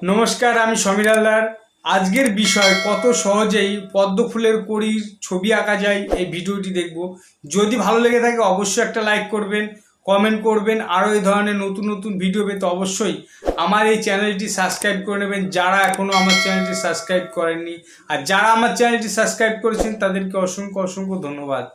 নমস্কার, আমি সমীর হালদার। আজকের বিষয় কত সহজেই পদ্ম ফুলের কড়ির ছবি আঁকা যায় এই ভিডিওটি দেখব। যদি ভালো লেগে থাকে অবশ্যই একটা লাইক করবেন, কমেন্ট করবেন। আরও এই ধরনের নতুন নতুন ভিডিও পেতে অবশ্যই আমার এই চ্যানেলটি সাবস্ক্রাইব করে নেবেন যারা এখনও আমার চ্যানেলটি সাবস্ক্রাইব করেননি। আর যারা আমার চ্যানেলটি সাবস্ক্রাইব করেছেন তাদেরকে অসংখ্য অসংখ্য ধন্যবাদ।